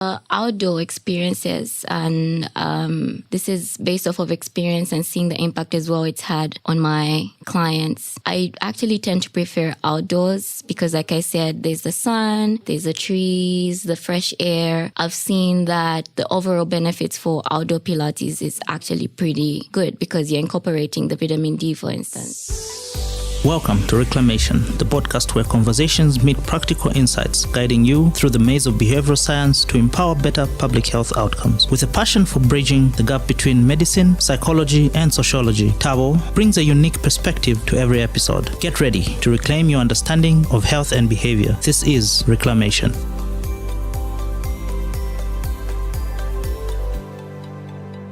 Outdoor experiences, and this is based off of experience and seeing the impact as well it's had on my clients. I actually tend to prefer outdoors because, like I said, there's the sun, there's the trees, the fresh air. I've seen that the overall benefits for outdoor Pilates is actually pretty good because you're incorporating the vitamin D, for instance. Welcome to Reclamation, the podcast where conversations meet practical insights, guiding you through the maze of behavioral science to empower better public health outcomes. With a passion for bridging the gap between medicine, psychology, and sociology, Tabo brings a unique perspective to every episode. Get ready to reclaim your understanding of health and behavior. This is Reclamation.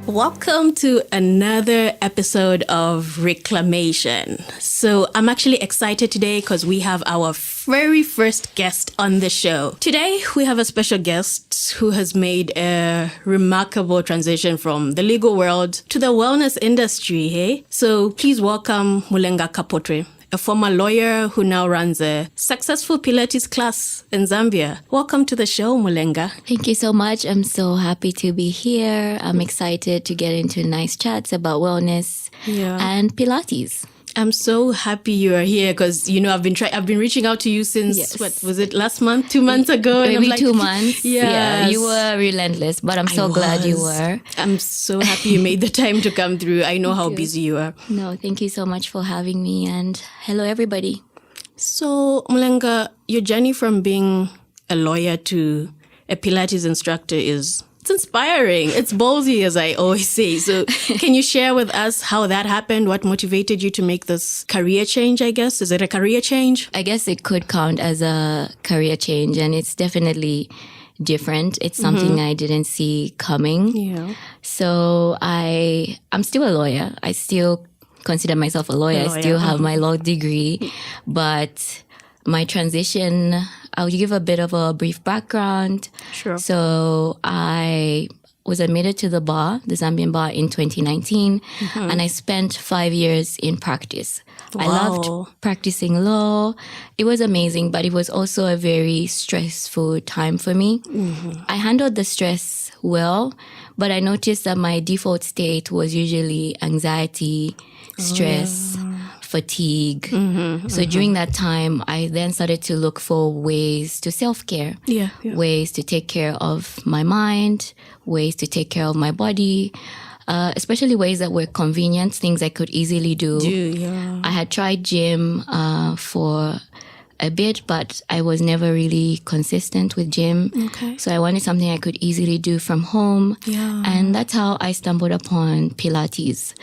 Welcome to another episode of Reclamation. So I'm actually excited today because we have our very first guest on the show. Today we have a special guest who has made a remarkable transition from the legal world to the wellness industry. Hey? So please welcome Mulenga Kapotwe, a former lawyer who now runs a successful Pilates class in Zambia. Welcome to the show, Mulenga. Thank you so much. I'm so happy to be here. I'm excited to get into nice chats about wellness and Pilates. I'm so happy you are here because, you know, I've been reaching out to you since, what was it, last month, 2 months ago? Maybe and I'm like, 2 months. Yes. Yeah, you were relentless, but I'm so glad you were. I'm so happy you made the time to come through. I know how busy you are. No, thank you so much for having me, and hello, everybody. So, Mulenga, your journey from being a lawyer to a Pilates instructor it's inspiring. It's ballsy, as I always say. So can you share with us how that happened? What motivated you to make this career change, I guess? Is it a career change? I guess it could count as a career change, and it's definitely different. It's something I didn't see coming. Yeah. So I'm still a lawyer. I still consider myself a lawyer. I still have my law degree, but my transition, I'll give a bit of a brief background. Sure. So I was admitted to the Zambian bar in 2019, and I spent 5 years in practice. Wow. I loved practicing law. It was amazing, but it was also a very stressful time for me. I handled the stress well, but I noticed that my default state was usually anxiety, stress, fatigue. So during that time, I then started to look for ways to self-care, ways to take care of my mind, ways to take care of my body, especially ways that were convenient, things I could easily do. I had tried gym for a bit, but I was never really consistent with gym. So I wanted something I could easily do from home. And that's how I stumbled upon Pilates.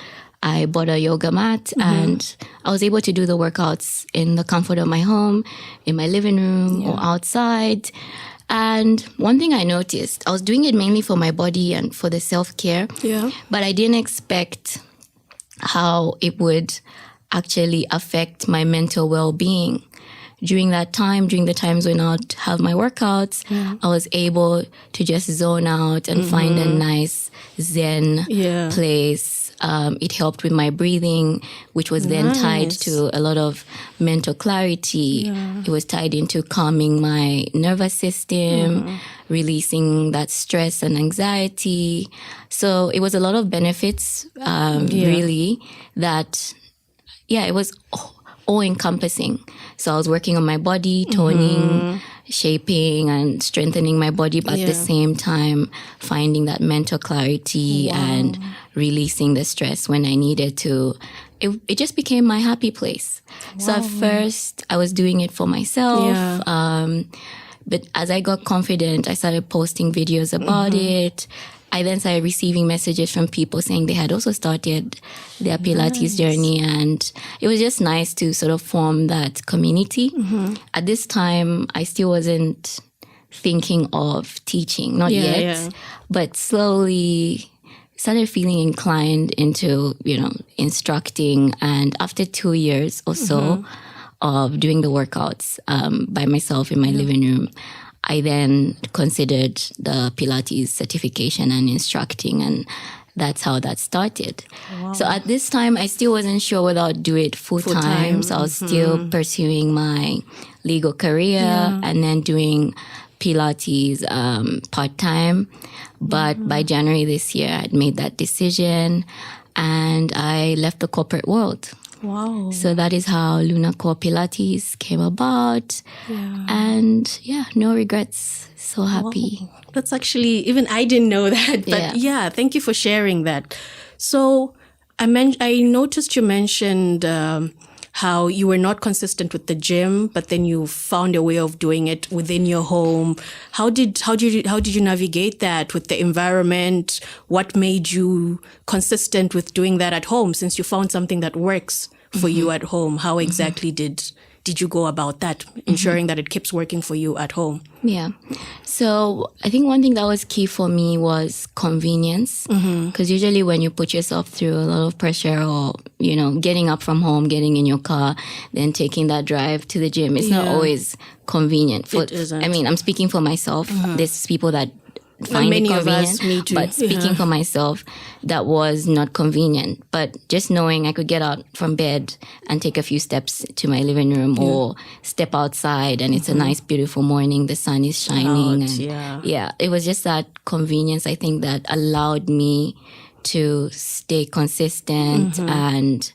I bought a yoga mat and I was able to do the workouts in the comfort of my home, in my living room or outside. And one thing I noticed, I was doing it mainly for my body and for the self-care, but I didn't expect how it would actually affect my mental well-being. During that time, during the times when I'd have my workouts, I was able to just zone out and find a nice Zen place. It helped with my breathing, which was then tied to a lot of mental clarity. It was tied into calming my nervous system, releasing that stress and anxiety. So it was a lot of benefits, really, that, it was all-encompassing. So I was working on my body, toning, shaping and strengthening my body, but at the same time finding that mental clarity and releasing the stress when I needed to. It just became my happy place. So at first I was doing it for myself, but as I got confident, I started posting videos about it. I then started receiving messages from people saying they had also started their Pilates journey, and it was just nice to sort of form that community. At this time, I still wasn't thinking of teaching, not yet, but slowly started feeling inclined into, instructing. And after 2 years or so of doing the workouts by myself in my living room, I then considered the Pilates certification and instructing, and that's how that started. Wow. So at this time, I still wasn't sure whether I'd do it full time. So I was still pursuing my legal career and then doing Pilates part-time. But by January this year, I'd made that decision and I left the corporate world. Wow. So that is how Lunacore Pilates came about. Yeah. And no regrets. So happy. Wow. That's actually, even I didn't know that. But thank you for sharing that. So I noticed you mentioned how you were not consistent with the gym, but then you found a way of doing it within your home. How did you navigate that with the environment? What made you consistent with doing that at home, since you found something that works for you at home? How exactly did you go about that, ensuring that it keeps working for you at home? Yeah. So I think one thing that was key for me was convenience. Because usually when you put yourself through a lot of pressure or, getting up from home, getting in your car, then taking that drive to the gym, it's not always convenient. It isn't. I mean, I'm speaking for myself. There's people that find it convenient, of us, me too. But speaking for myself, that was not convenient. But just knowing I could get out from bed and take a few steps to my living room or step outside and it's a nice, beautiful morning, the sun is shining. It was just that convenience, I think, that allowed me to stay consistent. And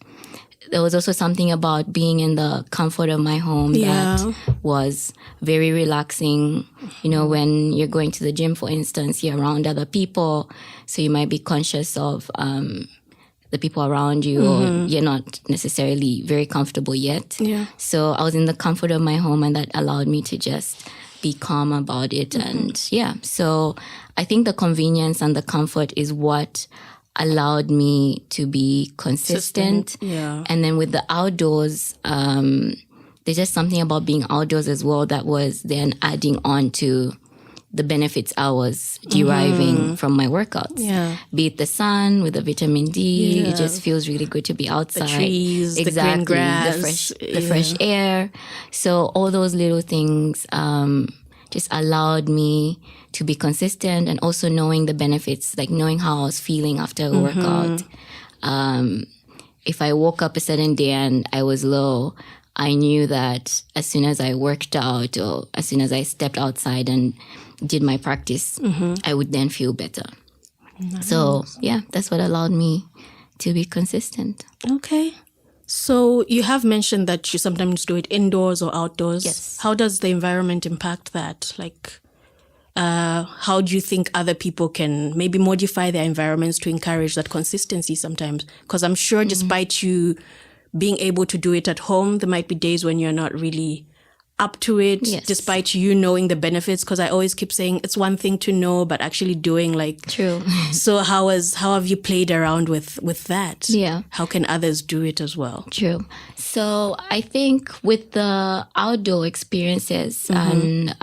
there was also something about being in the comfort of my home that was very relaxing. When you're going to the gym, for instance, you're around other people, so you might be conscious of the people around you, or you're not necessarily very comfortable yet. So I was in the comfort of my home, and that allowed me to just be calm about it. And so I think the convenience and the comfort is what allowed me to be consistent. And then with the outdoors, there's just something about being outdoors as well that was then adding on to the benefits I was deriving from my workouts. Be it the sun with the vitamin D, it just feels really good to be outside. The trees, the green grass, the fresh air. So all those little things just allowed me to be consistent, and also knowing the benefits, like knowing how I was feeling after a workout. If I woke up a certain day and I was low, I knew that as soon as I worked out or as soon as I stepped outside and did my practice, I would then feel better. Nice. So that's what allowed me to be consistent. Okay. So you have mentioned that you sometimes do it indoors or outdoors. Yes. How does the environment impact that? Like, how do you think other people can maybe modify their environments to encourage that consistency sometimes? Because I'm sure despite you being able to do it at home, there might be days when you're not really up to it, despite you knowing the benefits. Because I always keep saying it's one thing to know, but actually doing, like, true. So how have you played around with that? Yeah. How can others do it as well? True. So I think with the outdoor experiences, and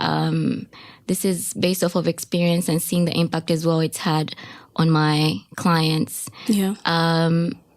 this is based off of experience and seeing the impact as well it's had on my clients.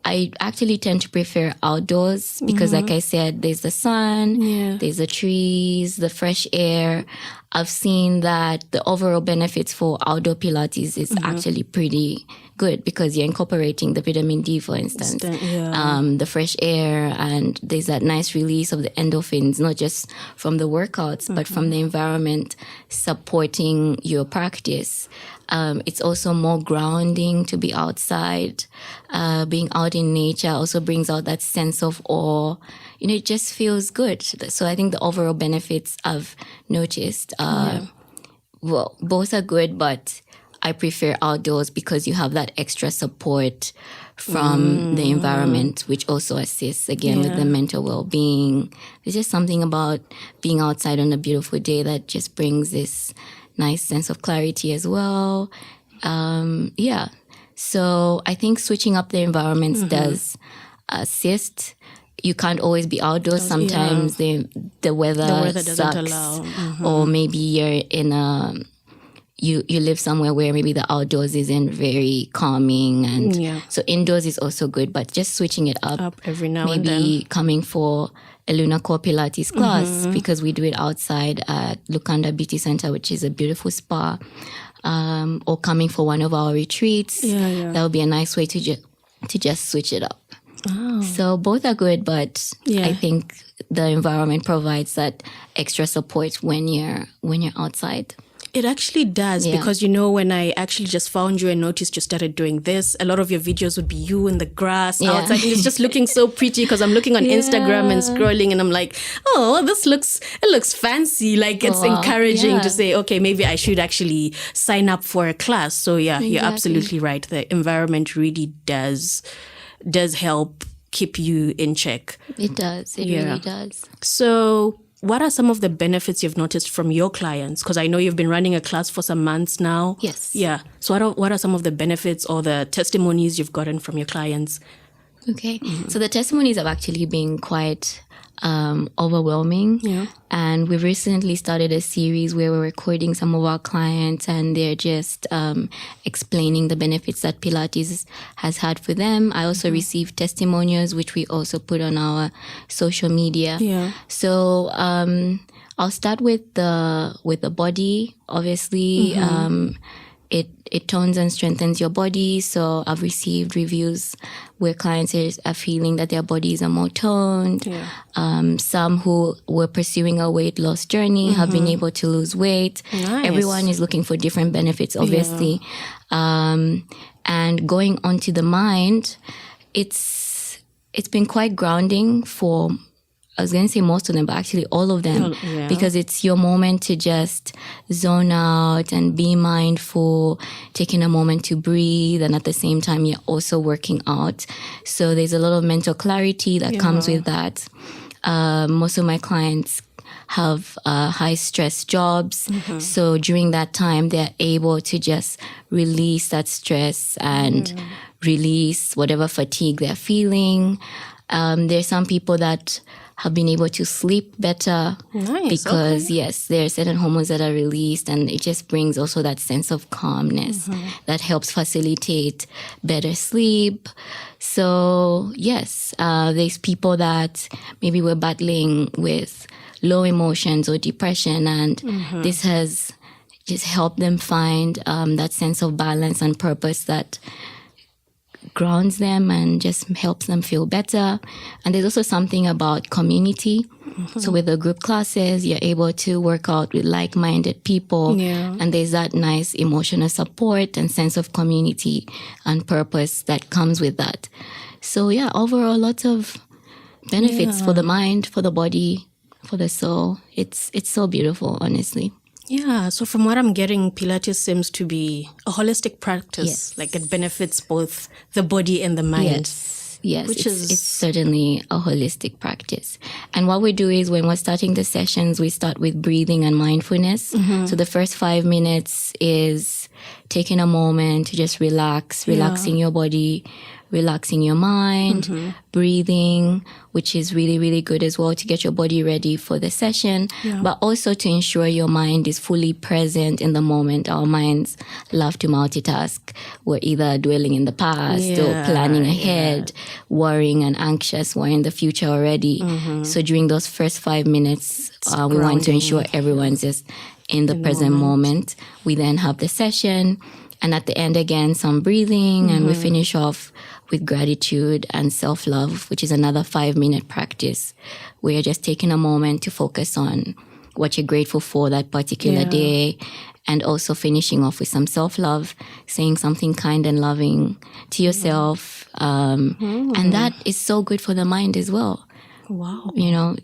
I actually tend to prefer outdoors because, like I said, there's the sun, there's the trees, the fresh air. I've seen that the overall benefits for outdoor Pilates is actually pretty good because you're incorporating the vitamin D, for instance, the fresh air, and there's that nice release of the endorphins, not just from the workouts, but from the environment supporting your practice. It's also more grounding to be outside. Being out in nature also brings out that sense of awe. It just feels good. So I think the overall benefits I've noticed, well, both are good, but I prefer outdoors because you have that extra support from the environment, which also assists again with the mental well-being. There's just something about being outside on a beautiful day that just brings this nice sense of clarity as well. So I think switching up the environments does assist. You can't always be outdoors. Sometimes the weather sucks, allow. Or maybe you're in you live somewhere where maybe the outdoors isn't very calming, and so indoors is also good. But just switching it up every now and then. Maybe coming for a Lunacore Pilates class because we do it outside at Lukanda Beauty Center, which is a beautiful spa, or coming for one of our retreats. That would be a nice way to just switch it up. So both are good, but I think the environment provides that extra support when you're outside. It actually does, because, when I actually just found you and noticed you started doing this, a lot of your videos would be you in the grass outside. And it's just looking so pretty, because I'm looking on Instagram and scrolling and I'm like, oh, it looks fancy. Like, it's encouraging to say, okay, maybe I should actually sign up for a class. So you're absolutely right. The environment really does help keep you in check. It does. It really does. So what are some of the benefits you've noticed from your clients? Because I know you've been running a class for some months now. Yes. Yeah. So what are some of the benefits or the testimonies you've gotten from your clients? Okay. So the testimonies have actually been quite overwhelming. Yeah. And we've recently started a series where we're recording some of our clients, and they're just explaining the benefits that Pilates has had for them. I also received testimonials, which we also put on our social media. Yeah. So I'll start with the body. Obviously, it tones and strengthens your body. So I've received reviews where clients are feeling that their bodies are more toned. Yeah. Some who were pursuing a weight loss journey have been able to lose weight. Nice. Everyone is looking for different benefits, obviously. Yeah. And going onto the mind, it's been quite grounding for, I was going to say most of them, but actually all of them, because it's your moment to just zone out and be mindful, taking a moment to breathe, and at the same time, you're also working out. So there's a lot of mental clarity that comes with that. Most of my clients have high stress jobs. So during that time, they're able to just release that stress and release whatever fatigue they're feeling. There's some people that have been able to sleep better because, there are certain hormones that are released, and it just brings also that sense of calmness that helps facilitate better sleep. So, there's people that maybe were battling with low emotions or depression, and this has just helped them find that sense of balance and purpose that grounds them and just helps them feel better. And there's also something about community. So with the group classes, you're able to work out with like-minded people. Yeah. And there's that nice emotional support and sense of community and purpose that comes with that. So overall, lots of benefits for the mind, for the body, for the soul. It's so beautiful, honestly. Yeah, so from what I'm getting, Pilates seems to be a holistic practice. Yes. Like it benefits both the body and the mind. Yes, it's certainly a holistic practice. And what we do is when we're starting the sessions, we start with breathing and mindfulness. So the first 5 minutes is taking a moment to just relaxing your body, relaxing your mind, breathing, which is really, really good as well to get your body ready for the session, but also to ensure your mind is fully present in the moment. Our minds love to multitask. We're either dwelling in the past or planning ahead, worrying and anxious. We're in the future already. So during those first 5 minutes, we want to ensure everyone's just in the present moment. We then have the session. And at the end, again, some breathing, and we finish off with gratitude and self-love, which is another 5-minute practice where you're just taking a moment to focus on what you're grateful for that particular day, and also finishing off with some self-love, saying something kind and loving to yourself. And that is so good for the mind as well. Wow.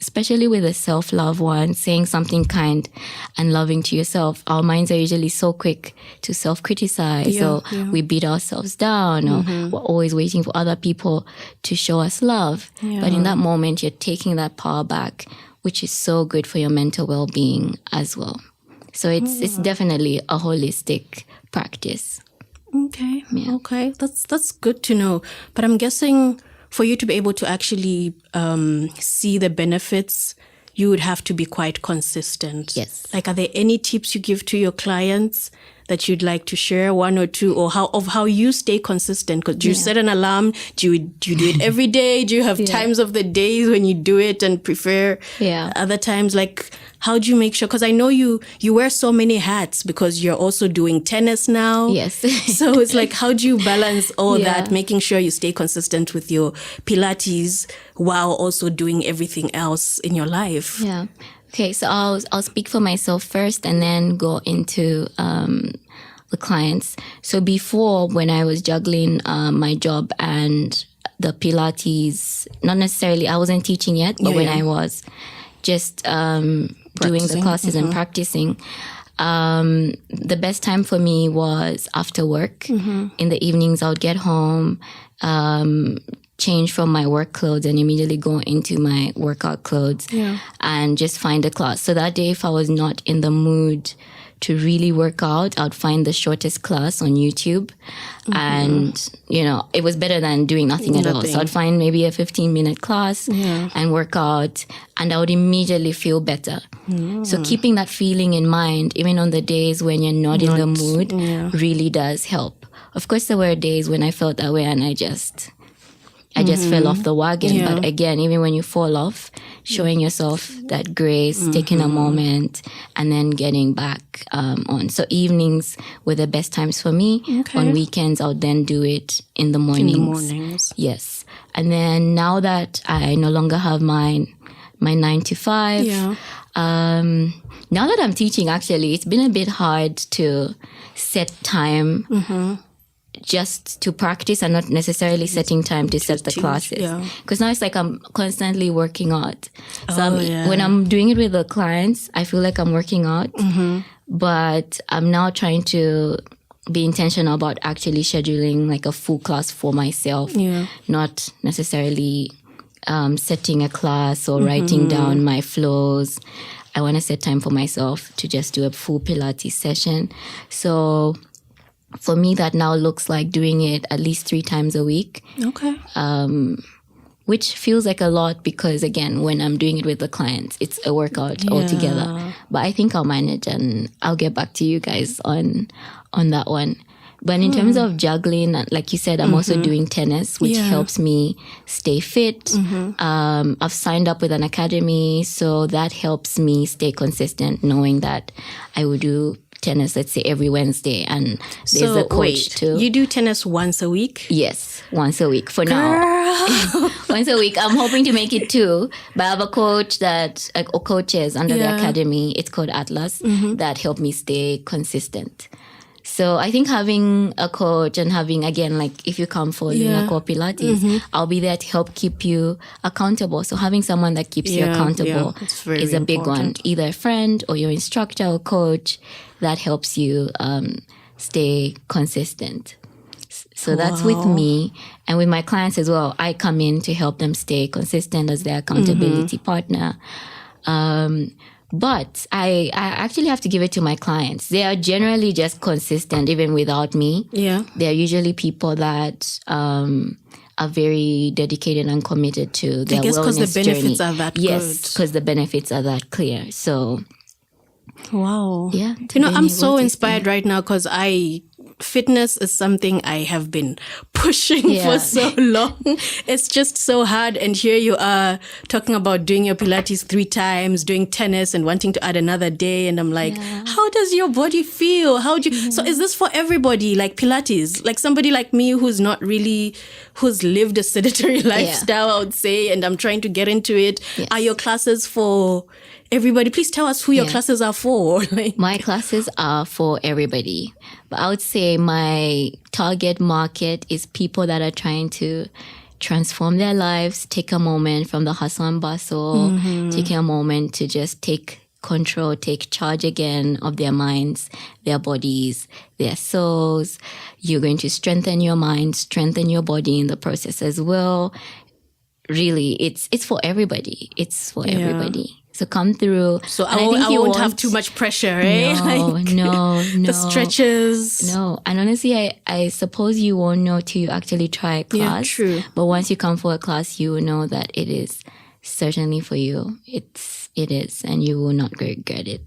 Especially with a self-love one, saying something kind and loving to yourself. Our minds are usually so quick to self-criticize, or we beat ourselves down, or we're always waiting for other people to show us love. But in that moment, you're taking that power back, which is so good for your mental well-being as well. So it's definitely a holistic practice. Okay. Yeah. Okay. That's good to know. But I'm guessing for you to be able to actually see the benefits, you would have to be quite consistent. Yes. Like, are there any tips you give to your clients that you'd like to share, one or two, or how you stay consistent? Because do you set an alarm? Do you do it every day? Do you have times of the days when you do it and prefer other times? Like, how do you make sure? Because I know you wear so many hats because you're also doing tennis now. Yes. So it's like, how do you balance all that, making sure you stay consistent with your Pilates while also doing everything else in your life? Yeah. Okay. So I'll speak for myself first and then go into the clients. So before, when I was juggling my job and the Pilates, not necessarily, I wasn't teaching yet, but when I was just doing the classes and practicing, the best time for me was after work. In the evenings, I would get home, change from my work clothes and immediately go into my workout clothes and just find a class. So that day, if I was not in the mood to really work out, I'd find the shortest class on YouTube. And, it was better than doing nothing at all. So I'd find maybe a 15-minute class and work out, and I would immediately feel better. So keeping that feeling in mind, even on the days when you're not in the mood, really does help. Of course, there were days when I felt that way and I just fell off the wagon. But again, even when you fall off, showing yourself that grace, taking a moment, and then getting back on. So evenings were the best times for me. On weekends, I would then do it in the mornings. In the mornings. Yes. And then now that I no longer have my 9 to 5, now that I'm teaching, actually, it's been a bit hard to set time just to practice and not necessarily setting time to set the classes. Because now it's like I'm constantly working out. So when I'm doing it with the clients, I feel like I'm working out. But I'm now trying to be intentional about actually scheduling like a full class for myself. Not necessarily setting a class or writing down my flows. I want to set time for myself to just do a full Pilates session. So for me, that now looks like doing it at least 3 times a week. Which feels like a lot because, again, when I'm doing it with the clients, it's a workout altogether. But I think I'll manage and I'll get back to you guys on that one. But in terms of juggling, like you said, I'm also doing tennis, which helps me stay fit. I've signed up with an academy, so that helps me stay consistent, knowing that I will do tennis, let's say, every Wednesday, and there's a coach too. You do tennis once a week? Yes, once a week for now. Once a week. I'm hoping to make it 2, but I have a coach or coaches under the academy. It's called Atlas that help me stay consistent. So I think having a coach and having, again, like if you come for Lunaco Pilates, I'll be there to help keep you accountable. So having someone that keeps you accountable is a big one. Either a friend or your instructor or coach that helps you stay consistent. So that's with me. And with my clients as well, I come in to help them stay consistent as their accountability partner. But I actually have to give it to my clients. They are generally just consistent even without me. They're usually people that are very dedicated and committed to their wellness journey. I guess because the benefits are that good. Yes, because the benefits are that clear. So, wow. Yeah. I'm so inspired right now because fitness is something I have been pushing for so long. It's just so hard. And here you are talking about doing your Pilates 3 times, doing tennis and wanting to add another day. And I'm like, how does your body feel? So is this for everybody? Like Pilates, like somebody like me who's lived a sedentary lifestyle, I would say, and I'm trying to get into it. Are your classes for everybody? Please tell us who your classes are for. My classes are for everybody. But I would say my target market is people that are trying to transform their lives, take a moment from the hustle and bustle, taking a moment to just take control, take charge again of their minds, their bodies, their souls. You're going to strengthen your mind, strengthen your body in the process as well. Really, it's for everybody. It's for everybody. So come through. So I won't have too much pressure, eh? No. The stretches. No. And honestly, I suppose you won't know till you actually try a class. Yeah, true. But once you come for a class, you will know that it is certainly for you. It is, and you will not regret it.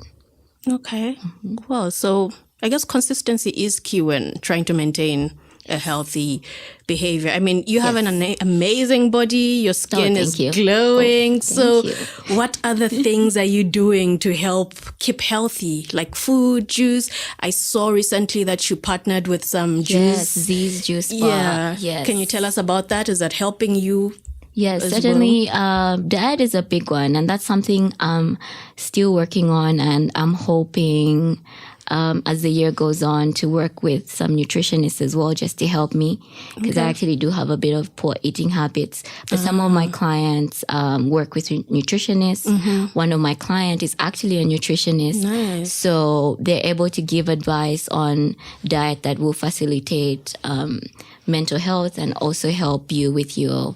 Okay. Well, so I guess consistency is key when trying to maintain a healthy behavior. I mean, you have an amazing body. Your skin is glowing. What other things are you doing to help keep healthy? Like food, juice. I saw recently that you partnered with some juice. Yes, Z's Juice Bar. Yeah. Yes. Can you tell us about that? Is that helping you? Yes, certainly. Diet is a big one, and that's something I'm still working on, and I'm hoping as the year goes on to work with some nutritionists as well, just to help me, because I actually do have a bit of poor eating habits. But some of my clients work with nutritionists. One of my clients is actually a nutritionist. Nice. So they're able to give advice on diet that will facilitate mental health and also help you with your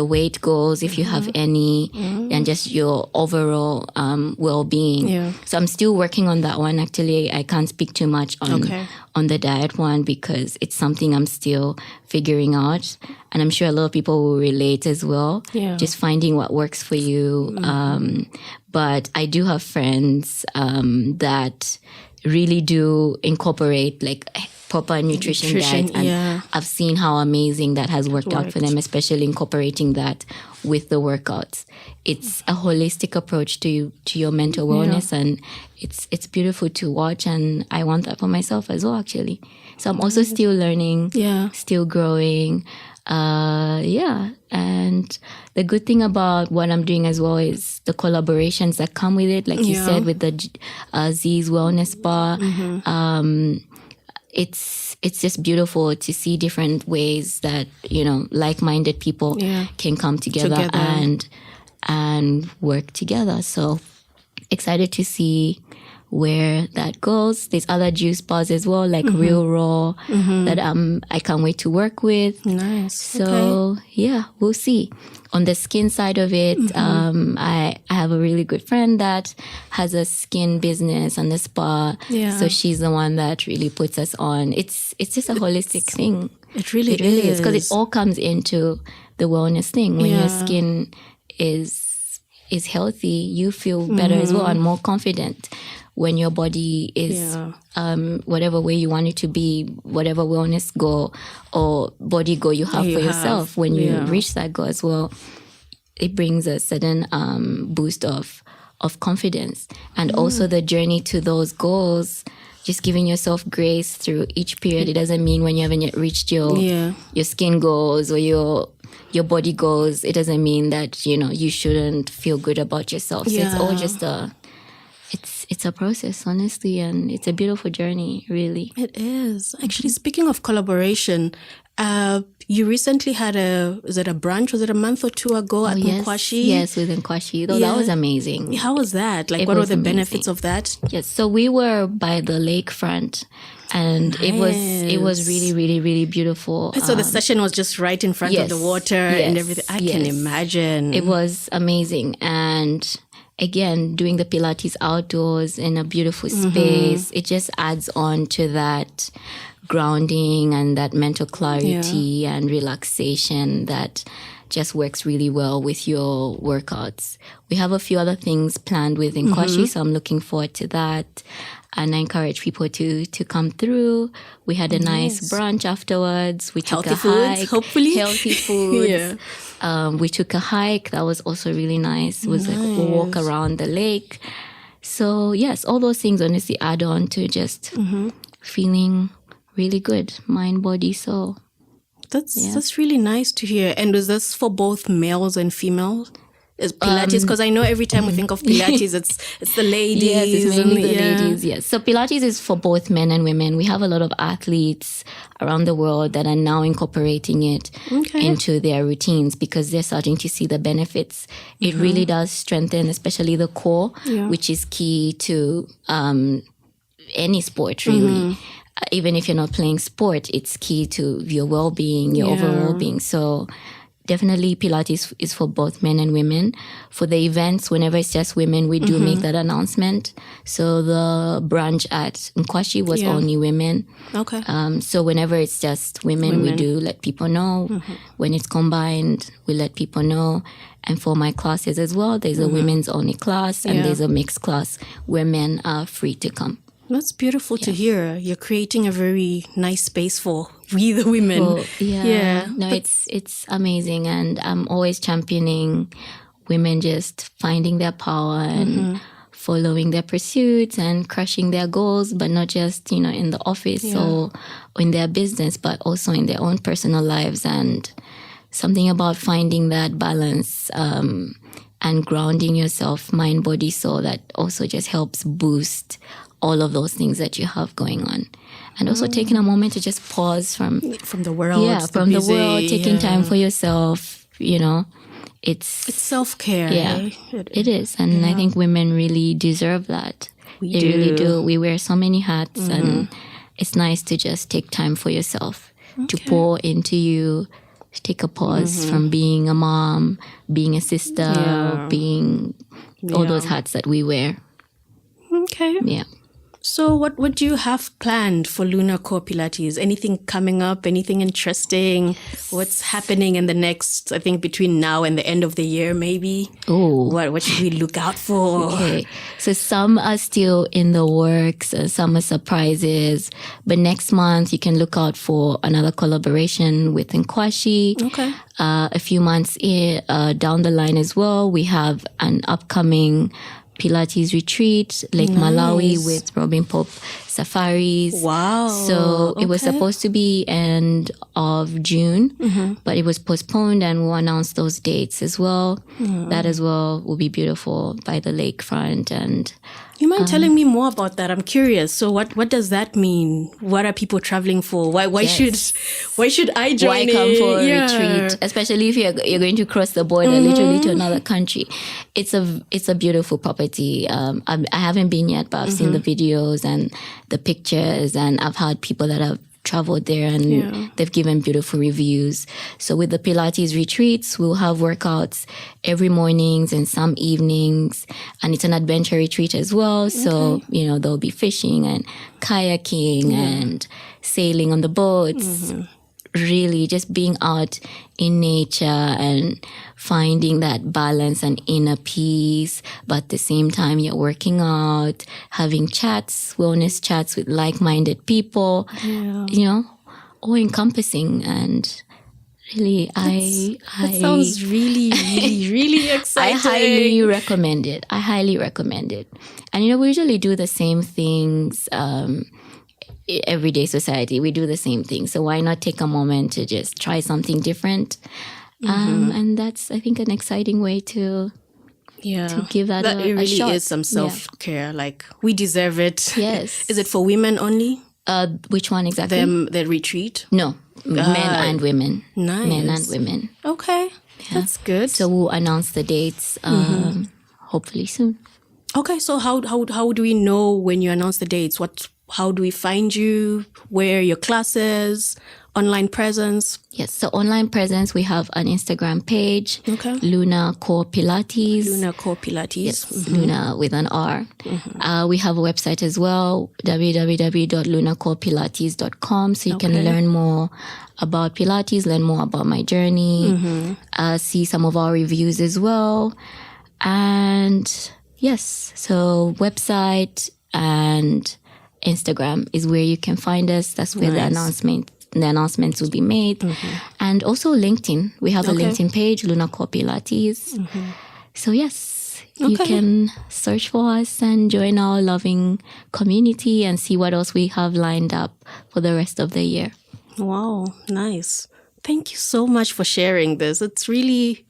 weight goals, if you have any, and just your overall well-being. Yeah. So I'm still working on that one. Actually, I can't speak too much on the diet one because it's something I'm still figuring out. And I'm sure a lot of people will relate as well. Yeah. Just finding what works for you. But I do have friends that really do incorporate like proper nutrition diet, and I've seen how amazing that has worked out for them, especially incorporating that with the workouts. It's a holistic approach to your mental wellness, and it's beautiful to watch, and I want that for myself as well, actually. So I'm also still learning, still growing. And the good thing about what I'm doing as well is the collaborations that come with it, like you said, with the Z's Wellness Bar. It's just beautiful to see different ways that, you know, like-minded people can come together and work together. So excited to see where that goes. There's other juice bars as well, like Real Raw, that I can't wait to work with. Nice. So we'll see. On the skin side of it, I have a really good friend that has a skin business and a spa. Yeah. So she's the one that really puts us on. It's just a holistic thing. It really is. Because it all comes into the wellness thing. When your skin is healthy, you feel better as well and more confident. When your body is whatever way you want it to be, whatever wellness goal or body goal you have for yourself, when you reach that goal as well, it brings a sudden boost of confidence. And also the journey to those goals, just giving yourself grace through each period. It doesn't mean when you haven't yet reached your skin goals or your body goals, it doesn't mean that, you know, you shouldn't feel good about yourself. So it's all just it's a process, honestly, and it's a beautiful journey, really. It is. Actually, speaking of collaboration, you recently had was it a brunch? Was it a month or two ago at Nkwashi? Yes, with Nkwashi. That was amazing. How was that? Like, what were the benefits of that? Yes, so we were by the lakefront, and it was really, really, really beautiful. So the session was just right in front of the water and everything. I can imagine. It was amazing. And again, doing the Pilates outdoors in a beautiful space, it just adds on to that grounding and that mental clarity and relaxation that just works really well with your workouts. We have a few other things planned with Nkwashi, so I'm looking forward to that. And I encourage people to come through. We had a nice brunch afterwards. We took a hike. Hopefully. Healthy foods. We took a hike. That was also really nice. It was like a walk around the lake. So yes, all those things honestly add on to just feeling really good, mind, body, soul. That's really nice to hear. And was this for both males and females? Is Pilates, because I know every time we think of Pilates, it's the ladies. Yes, it's mainly the ladies, yes. So Pilates is for both men and women. We have a lot of athletes around the world that are now incorporating it into their routines because they're starting to see the benefits. It really does strengthen, especially the core, which is key to any sport, really. Even if you're not playing sport, it's key to your well-being, your overall being. So definitely Pilates is for both men and women. For the events, whenever it's just women, we do make that announcement. So the brunch at Nkwashi was only women. Okay. So whenever it's just women, we do let people know. When it's combined, we let people know. And for my classes as well, there's a women's only class and there's a mixed class where men are free to come. That's beautiful to hear. You're creating a very nice space for we the women. Well, no, it's amazing, and I'm always championing women just finding their power and following their pursuits and crushing their goals, but not just, in the office or in their business, but also in their own personal lives. And something about finding that balance and grounding yourself, mind, body, soul, that also just helps boost all of those things that you have going on. And also taking a moment to just pause from the world. Yeah, from the world, taking time for yourself, It's self-care. Yeah, it is. And I think women really deserve that. They really do. We wear so many hats, and it's nice to just take time for yourself, to pour into you, take a pause from being a mom, being a sister, being all those hats that we wear. Okay. Yeah. So what do you have planned for Lunar Core Pilates? Anything coming up? Anything interesting? What's happening in the next, I think, between now and the end of the year, maybe? Oh. What should we look out for? Okay. So some are still in the works, some are surprises. But next month, you can look out for another collaboration with Nkwashi. Okay. A few months down the line as well, we have an upcoming Pilates retreat, Lake Malawi with Robin Pope Safaris. Wow. So it was supposed to be end of June, but it was postponed, and we'll announce those dates as well. That as well will be beautiful by the lakefront. And you mind telling me more about that? I'm curious. So what does that mean? What are people traveling for? Why should I join? Why come for a retreat? Especially if you're going to cross the border literally to another country. It's a beautiful property. I haven't been yet, but I've seen the videos and the pictures, and I've had people that have traveled there, and they've given beautiful reviews. So with the Pilates retreats, we'll have workouts every mornings and some evenings, and it's an adventure retreat as well. So, there'll be fishing and kayaking and sailing on the boats. Really just being out in nature and finding that balance and inner peace, but at the same time you're working out, having chats, wellness chats with like-minded people, all encompassing. And really, that sounds really, really, really exciting. I highly recommend it. And we usually do the same things. Everyday society, we do the same thing. So why not take a moment to just try something different? And that's, I think, an exciting way to give that a it really shot. is some self-care. Like, we deserve it. Yes. Is it for women only? Which one exactly? The retreat? No, men and women. Nice. Men and women. Okay, that's good. So we'll announce the dates hopefully soon. Okay, so how do we know when you announce the dates? How do we find you? Where are your classes? Online presence? Yes, so online presence, we have an Instagram page, Lunar Core Pilates. Lunar Core Pilates. Yes, Luna with an R. We have a website as well, www.lunarcorepilates.com, so you can learn more about Pilates, learn more about my journey, see some of our reviews as well. And yes, so website and Instagram is where you can find us. That's where the announcements will be made. And also LinkedIn. We have a LinkedIn page, Lunar Core Pilates. So yes, you can search for us and join our loving community and see what else we have lined up for the rest of the year. Wow, nice. Thank you so much for sharing this. It's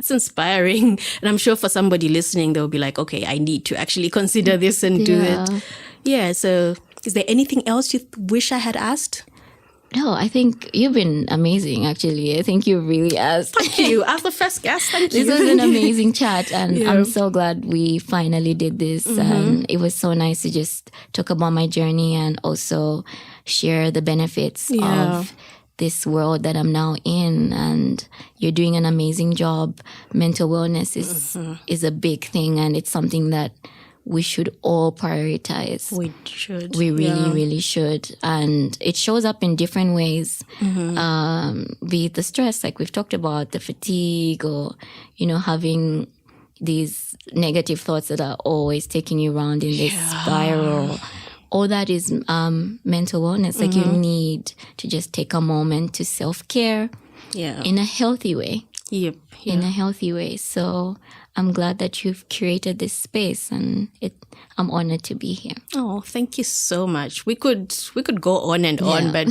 inspiring. And I'm sure for somebody listening, they'll be like, okay, I need to actually consider this and do it. Yeah, so is there anything else you wish I had asked? No, I think you've been amazing, actually. I think you really asked. Thank you. As the first guest, thank you. This was an amazing chat, and I'm so glad we finally did this. And it was so nice to just talk about my journey and also share the benefits of this world that I'm now in. And you're doing an amazing job. Mental wellness is a big thing, and it's something that we should all prioritize. We should. We really, really should. And it shows up in different ways. Be it the stress, like we've talked about, the fatigue, or, having these negative thoughts that are always taking you around in this spiral. all that is mental wellness. Like you need to just take a moment to self-care in a healthy way. Yep. Yeah. In a healthy way. So I'm glad that you've created this space, and I'm honored to be here. Oh, thank you so much. We could go on and on, but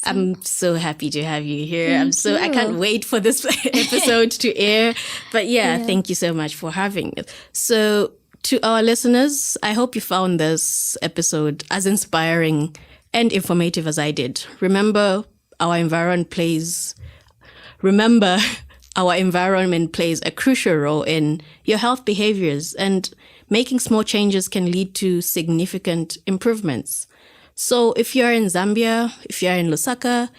I'm so happy to have you here. I can't wait for this episode to air. But thank you so much for having it. So to our listeners, I hope you found this episode as inspiring and informative as I did. Remember, our environment plays a crucial role in your health behaviors, and making small changes can lead to significant improvements. So if you're in Zambia, if you're in Lusaka,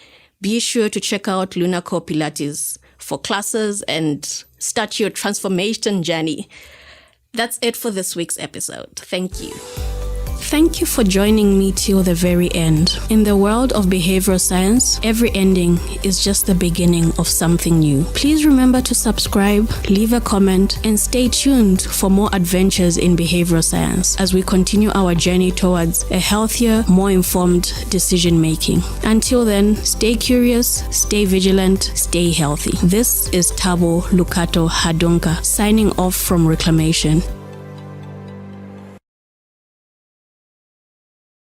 be sure to check out Lunaco Pilates for classes and start your transformation journey. That's it for this week's episode. Thank you. Thank you for joining me till the very end. In the world of behavioral science, every ending is just the beginning of something new. Please remember to subscribe, leave a comment, and stay tuned for more adventures in behavioral science as we continue our journey towards a healthier, more informed decision making. Until then, stay curious, stay vigilant, stay healthy. This is Tabo Lukato Hadunka signing off from Reclamation.